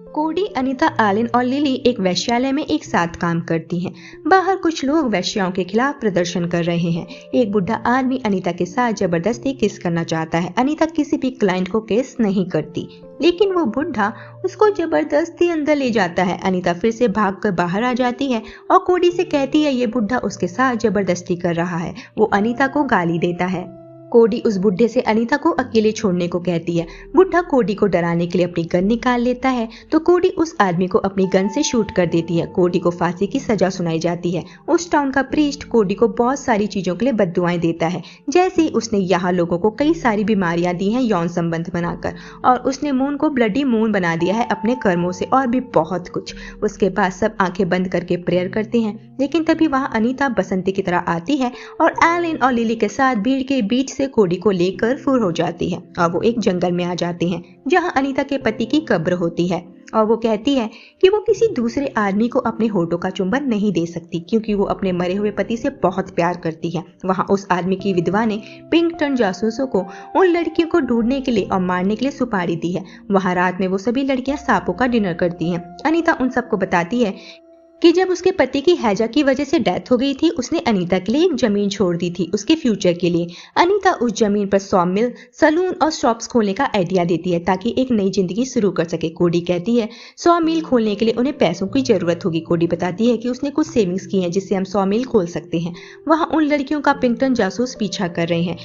कोडी, अनीता, एलन और लिली एक वेश्यालय में एक साथ काम करती हैं। बाहर कुछ लोग वेश्याओं के खिलाफ प्रदर्शन कर रहे हैं। एक बुढ़ा आदमी अनीता के साथ जबरदस्ती किस करना चाहता है। अनीता किसी भी क्लाइंट को किस नहीं करती, लेकिन वो बुढ़ा उसको जबरदस्ती अंदर ले जाता है। अनीता फिर से भागकर बाहर आ जाती है और कोडी से कहती है ये बुढ़ा उसके साथ जबरदस्ती कर रहा है। वो अनीता को गाली देता है। कोडी उस बुढ़े से अनीता को अकेले छोड़ने को कहती है। बुढ़ा कोडी को डराने के लिए अपनी गन निकाल लेता है तो कोडी उस आदमी को अपनी गन से शूट कर देती है। कोडी को फांसी की सजा सुनाई जाती है। उस टाउन का प्रीस्ट कोडी को बहुत सारी चीजों के लिए बद्दुआएं देता है, जैसे उसने यहाँ लोगों को कई सारी बीमारियां दी हैं यौन संबंध बनाकर, और उसने मून को ब्लडी मून बना दिया है अपने कर्मों से, और भी बहुत कुछ। उसके बाद सब आंखें बंद करके प्रेयर करते हैं, लेकिन तभी वहाँ अनीता बसंती की तरह आती है और एलन और लिली के साथ भीड़ के बीच से कोडी को लेकर फुर हो जाती है और वो एक जंगल में आ जाते हैं जहां अनीता के पति की कब्र होती है। और वो कहती है कि वो किसी दूसरे आदमी को अपने होठों का चुंबन नहीं दे सकती क्योंकि वो अपने मरे हुए पति से बहुत प्यार करती है। वहां उस आदमी की विधवा ने पिंकटन जासूसों को उन लड़कियों को ढूंढने के लिए और मारने के लिए सुपारी दी है। वहां रात में वो सभी लड़कियां सांपों का डिनर करती हैं। अनीता उन सबको बताती है कि जब उसके पति की हैजा की वजह से डेथ हो गई थी, उसने अनीता के लिए एक जमीन छोड़ दी थी उसके फ्यूचर के लिए। अनीता उस जमीन पर सॉमिल, सलून और शॉप्स खोलने का आइडिया देती है ताकि एक नई जिंदगी शुरू कर सके। कोडी कहती है सॉमिल खोलने के लिए उन्हें पैसों की जरूरत होगी। कोडी बताती है कि उसने कुछ सेविंग्स की हैं जिससे हम सॉमिल खोल सकते हैं। वहां उन लड़कियों का पिंकटन जासूस पीछा कर रहे हैं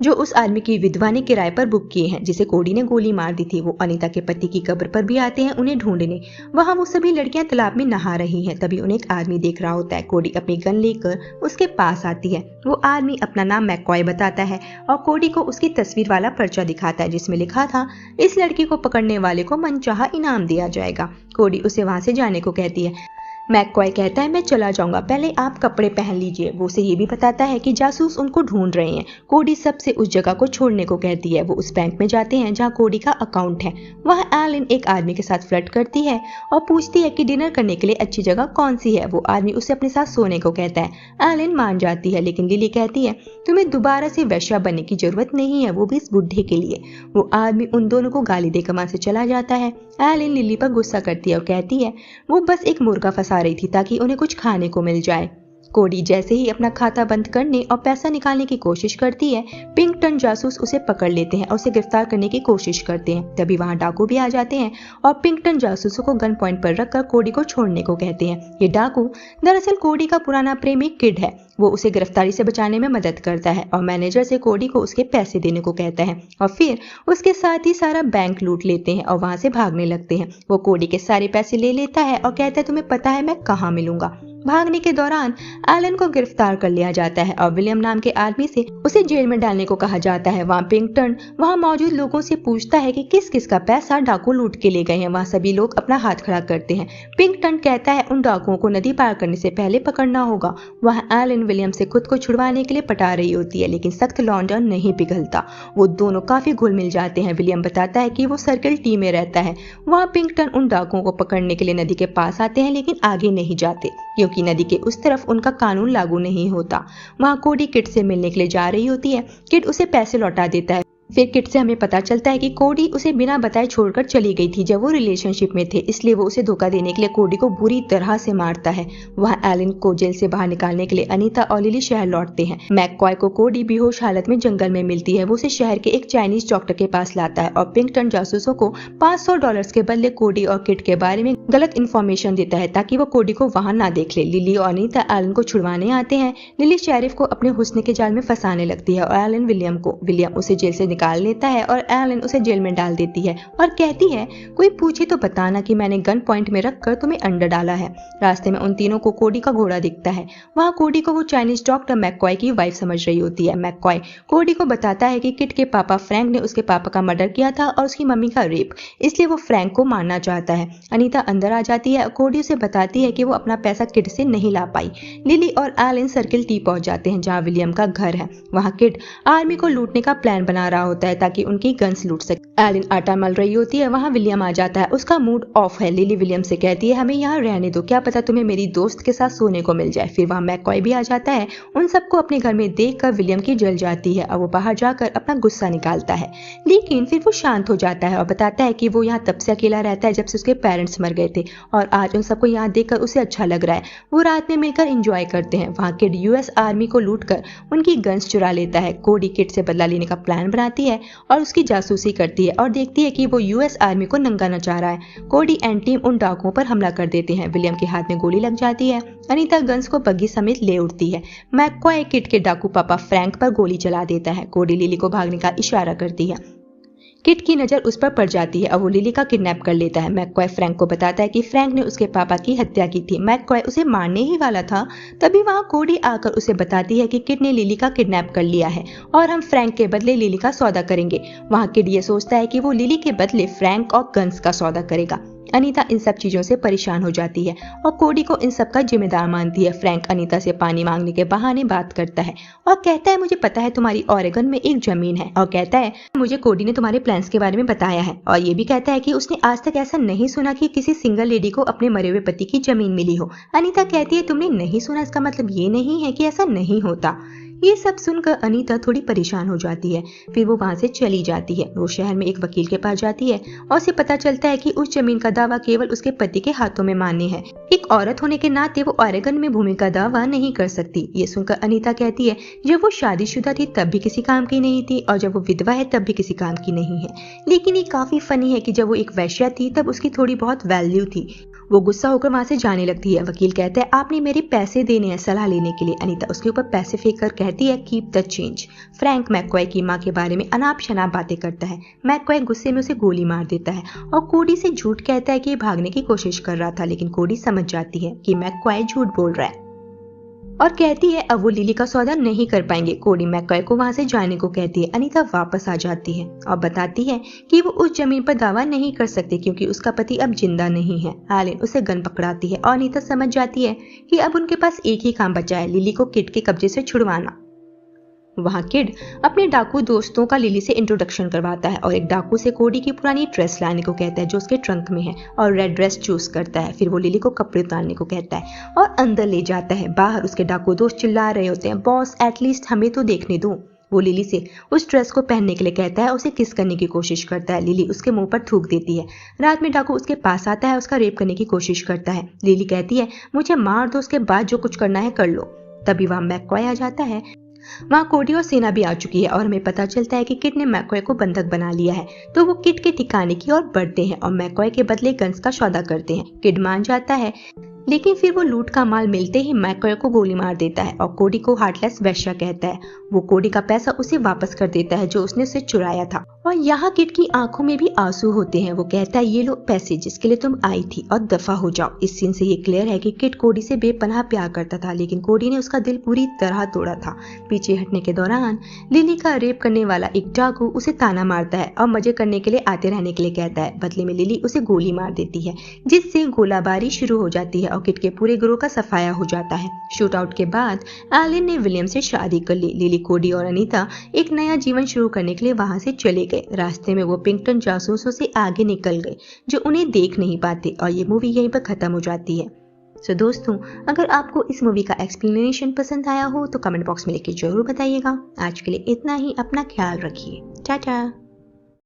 जो उस आदमी की विधवा ने किराए पर बुक किए हैं जिसे कोडी ने गोली मार दी थी। वो अनीता के पति की कब्र पर भी आते हैं उन्हें ढूंढने। वहां वो सभी लड़कियां तालाब में नहा रही हैं। तभी उन्हें एक आदमी देख रहा होता है। कोडी अपनी गन लेकर उसके पास आती है। वो आदमी अपना नाम मैककॉय बताता है और कोडी को उसकी तस्वीर वाला पर्चा दिखाता है जिसमें लिखा था इस लड़की को पकड़ने वाले को मनचाहा इनाम दिया जाएगा। कोडी उसे वहां से जाने को कहती है। मैककॉय कहता है मैं चला जाऊंगा, पहले आप कपड़े पहन लीजिए। वो उसे ये भी बताता है कि जासूस उनको ढूंढ रहे हैं। कोडी सबसे उस जगह को छोड़ने को कहती है। वो उस बैंक में जाते हैं जहाँ कोडी का अकाउंट है। वहाँ एलन एक आदमी के साथ फ्लर्ट करती है और पूछती है कि डिनर करने के लिए अच्छी जगह कौन सी है। वो आदमी उसे अपने साथ सोने को कहता है। एलन मान जाती है, लेकिन लिली कहती है तुम्हें दोबारा से वैश्या बनने की जरूरत नहीं है, वो भी इस बुढ़े के लिए। वो आदमी उन दोनों को गाली देकर वहां से चला जाता है। एलन लिली पर गुस्सा करती है और कहती है वो बस एक मुर्गा फंसा रही थी ताकि उन्हें कुछ खाने को मिल जाए। कोडी जैसे ही अपना खाता बंद करने और पैसा निकालने की कोशिश करती है, पिंकटन जासूस उसे पकड़ लेते हैं और उसे गिरफ्तार करने की कोशिश करते हैं। तभी वहां डाकू भी आ जाते हैं और पिंकटन जासूसों को गन पॉइंट पर रखकर कोडी को छोड़ने को कहते हैं। ये डाकू दरअसल कोडी का पुराना प्रेमी किड है। वो उसे गिरफ्तारी से बचाने में मदद करता है और मैनेजर से कोडी को उसके पैसे देने को कहता है और फिर उसके साथ ही सारा बैंक लूट लेते हैं और वहां से भागने लगते हैं। वो कोडी के सारे पैसे ले लेता है और कहता है तुम्हें पता है मैं कहाँ मिलूंगा। भागने के दौरान एलन को गिरफ्तार कर लिया जाता है और विलियम नाम के आदमी से उसे जेल में डालने को कहा जाता है। वहाँ पिंकटन वहाँ मौजूद लोगों से पूछता है कि किस किस का पैसा डाकू लूट के ले गए हैं। वहाँ सभी लोग अपना हाथ खड़ा करते हैं। पिंकटन कहता है उन डाकुओं को नदी पार करने से पहले पकड़ना होगा। वहाँ एलन विलियम से खुद को छुड़वाने के लिए पटा रही होती है, लेकिन सख्त लौंडा नहीं पिघलता। वो दोनों काफी घुल मिल जाते हैं। विलियम बताता है कि वो सर्किल टी में रहता है। वहाँ पिंकटन उन डाकुओं को पकड़ने के लिए नदी के पास आते हैं, लेकिन आगे नहीं जाते क्योंकि नदी के उस तरफ उनका कानून लागू नहीं होता। वहां कोडी किड से मिलने के लिए जा रही होती है। किड उसे पैसे लौटा देता है। फिर किड से हमें पता चलता है कि कोडी उसे बिना बताए छोड़कर चली गई थी जब वो रिलेशनशिप में थे, इसलिए वो उसे धोखा देने के लिए कोडी को बुरी तरह से मारता है। वहाँ एलन को जेल से बाहर निकालने के लिए अनीता और लिली शहर लौटते हैं। मैककॉय को कोडी बेहोश हालत में जंगल में मिलती है। वो उसे शहर के एक चाइनीज डॉक्टर के पास लाता है और पिंकटन जासूसों को $500 के बदले कोडी और किड के बारे में गलत इन्फॉर्मेशन देता है ताकि वो कोडी को वहां ना देख ले। लिली और अनीता एलन को छुड़वाने आते हैं। लिली शेरिफ को अपने हुस्न के जाल में फंसाने लगती है और एलन विलियम को। विलियम उसे जेल से निकाल लेता है और एलन उसे जेल में डाल देती है और कहती है कोई पूछे तो बताना कि मैंने गन पॉइंट में रखकर तुम्हें अंडर डाला है। रास्ते में उन तीनों को कोडी का घोड़ा दिखता है। वहाँ कोडी को वो चाइनीज डॉक्टर मैककॉय की वाइफ समझ रही होती है। मैककॉय कोडी को बताता है कि किड के पापा फ्रैंक ने उसके पापा का मर्डर किया था और उसकी मम्मी का रेप, इसलिए वो फ्रैंक को मारना चाहता है। अनीता अंदर आ जाती है। कोडी उसे बताती है कि वो अपना पैसा किड से नहीं ला पाई। लिली और एलन सर्किल टी पहुंच जाते हैं जहाँ विलियम का घर है। वहाँ किड आर्मी को लूटने का प्लान बना रहा होता है ताकि उनकी गन्स लूट सके। एलिन आटा मल रही होती है, वहाँ विलियम आ जाता है। उसका मूड ऑफ है। लिली विलियम से कहती है हमें यहाँ रहने दो, क्या पता तुम्हें मेरी दोस्त के साथ सोने को मिल जाए। फिर वहाँ मैककॉय भी आ जाता है। उन सबको अपने घर में देखकर विलियम की जल जाती है और वो बाहर जाकर अपना गुस्सा निकालता है, लेकिन फिर वो शांत हो जाता है और बताता है कि वो यहाँ तब से अकेला रहता है जब से उसके पेरेंट्स मर गए थे और आज उन सबको यहाँ देखकर उसे अच्छा लग रहा है। वो रात में मिलकर एंजॉय करते हैं। वहाँ किड यूएस आर्मी को लूट कर उनकी गन्स चुरा लेता है। कोडी किड से बदला लेने का प्लान बनाती है और उसकी जासूसी करती है और देखती है कि वो यूएस आर्मी को नंगा नचा रहा है। कोडी एंड टीम उन डाकुओं पर हमला कर देते हैं। विलियम के हाथ में गोली लग जाती है। अनीता गन्स को बग्गी समेत ले उठती है। मैककॉय किड के डाकू पापा फ्रैंक पर गोली चला देता है। कोडी लिली को भागने का इशारा करती है। किट की नजर उस पर पड़ जाती है और वो लिली का किडनैप कर लेता है। मैककॉय फ्रैंक को बताता है कि फ्रैंक ने उसके पापा की हत्या की थी। मैककॉय उसे मारने ही वाला था। तभी वहाँ कोडी आकर उसे बताती है कि किड ने लिली का किडनैप कर लिया है और हम फ्रैंक के बदले लिली का सौदा करेंगे। वहाँ किड ये सोचता है कि वो लिली के बदले फ्रैंक और गन्स का सौदा करेगा। अनीता इन सब चीजों से परेशान हो जाती है और कोडी को इन सब का जिम्मेदार मानती है। फ्रैंक अनीता से पानी मांगने के बहाने बात करता है और कहता है मुझे पता है तुम्हारी ओरेगन में एक जमीन है, और कहता है मुझे कोडी ने तुम्हारे प्लान्स के बारे में बताया है। और ये भी कहता है कि उसने आज तक ऐसा नहीं सुना कि किसी सिंगल लेडी को अपने मरे हुए पति की जमीन मिली हो। अनीता कहती है तुमने नहीं सुना, इसका मतलब ये नहीं है कि ऐसा नहीं होता। ये सब सुनकर अनीता थोड़ी परेशान हो जाती है। फिर वो वहां से चली जाती है। वो शहर में एक वकील के पास जाती है और उसे पता चलता है कि उस जमीन का दावा केवल उसके पति के हाथों में मान्य है। एक औरत होने के नाते वो ओरेगन में भूमि का दावा नहीं कर सकती। ये सुनकर अनीता कहती है जब वो शादीशुदा थी तब भी किसी काम की नहीं थी और जब वो विधवा है तब भी किसी काम की नहीं है। लेकिन ये काफी फनी है कि जब वो एक वैश्या थी तब उसकी थोड़ी बहुत वैल्यू थी। वो गुस्सा होकर वहां से जाने लगती है। वकील कहता है आपने मेरे पैसे देने हैं सलाह लेने के लिए। अनीता उसके ऊपर पैसे फेंक कर कहती है keep the change. Frank McCoy की माँ के बारे में अनाप शनाप बातें करता है। मैककॉय गुस्से में उसे गोली मार देता है और कोडी से झूठ कहता है कि भागने की कोशिश कर रहा था, लेकिन कोडी समझ जाती है कि मैककॉय झूठ बोल रहा है और कहती है अब वो लिली का सौदा नहीं कर पाएंगे। कोडी मैककॉय को वहां से जाने को कहती है। अनीता वापस आ जाती है और बताती है कि वो उस जमीन पर दावा नहीं कर सकती क्योंकि उसका पति अब जिंदा नहीं है। एलिन उसे गन पकड़ाती है और अनीता समझ जाती है कि अब उनके पास एक ही काम बचा है, लिली को किड के कब्जे से छुड़वाना। वहाँ किड अपने डाकू दोस्तों का लिली से इंट्रोडक्शन करवाता है और एक डाकू से कोडी की पुरानी ड्रेस लाने को कहता है जो उसके ट्रंक में है और रेड ड्रेस चूज करता है। फिर वो लिली को कपड़े उतारने को कहता है और अंदर ले जाता है। बाहर उसके डाकू दोस्त चिल्ला रहे होते हैं बॉस एटलीस्ट हमें तो देखने दो। वो लिली से उस ड्रेस को पहनने के लिए कहता है, उसे किस करने की कोशिश करता है। लिली उसके मुंह पर थूक देती है। रात में डाकू उसके पास आता है, उसका रेप करने की कोशिश करता है। लिली कहती है मुझे मार दो, उसके बाद जो कुछ करना है कर लो। तभी वहाँ मैककॉय आ जाता है। वहाँ कोडी और सेना भी आ चुकी है और हमें पता चलता है कि किड ने मैककॉय को बंधक बना लिया है। तो वो किड के ठिकाने की ओर बढ़ते हैं और मैककॉय के बदले गन्स का सौदा करते हैं। किड मान जाता है, लेकिन फिर वो लूट का माल मिलते ही मैककॉय को गोली मार देता है और कोडी को हार्टलेस वैश्या कहता है। वो कोडी का पैसा उसे वापस कर देता है जो उसने उसे चुराया था और यहाँ किड की आंखों में भी आंसू होते हैं। वो कहता है ये लो पैसे जिसके लिए तुम आई थी और दफा हो जाओ। इस सीन से ये क्लियर है कि किड कोडी से बेपनाह प्यार करता था, लेकिन कोडी ने उसका दिल पूरी तरह तोड़ा था। पीछे हटने के दौरान लिली का रेप करने वाला एक डाकू उसे ताना मारता है और मजे करने के लिए आते रहने के लिए कहता है। बदले में लिली उसे गोली मार देती है जिससे गोलाबारी शुरू हो जाती है और किड के पूरे ग्रोह का सफाया हो जाता है। शूट आउट के बाद एलिन ने विलियम से शादी कर ली। लिली, कोडी और अनीता एक नया जीवन शुरू करने के लिए वहां से चले गए। रास्ते में वो पिंकटन जासूसों से आगे निकल गए जो उन्हें देख नहीं पाते और ये मूवी यहीं पर खत्म हो जाती है। सो दोस्तों, अगर आपको इस मूवी का एक्सप्लेनेशन पसंद आया हो तो कमेंट बॉक्स में लिख के जरूर बताइएगा। आज के लिए इतना ही, अपना ख्याल रखिए। टाटा।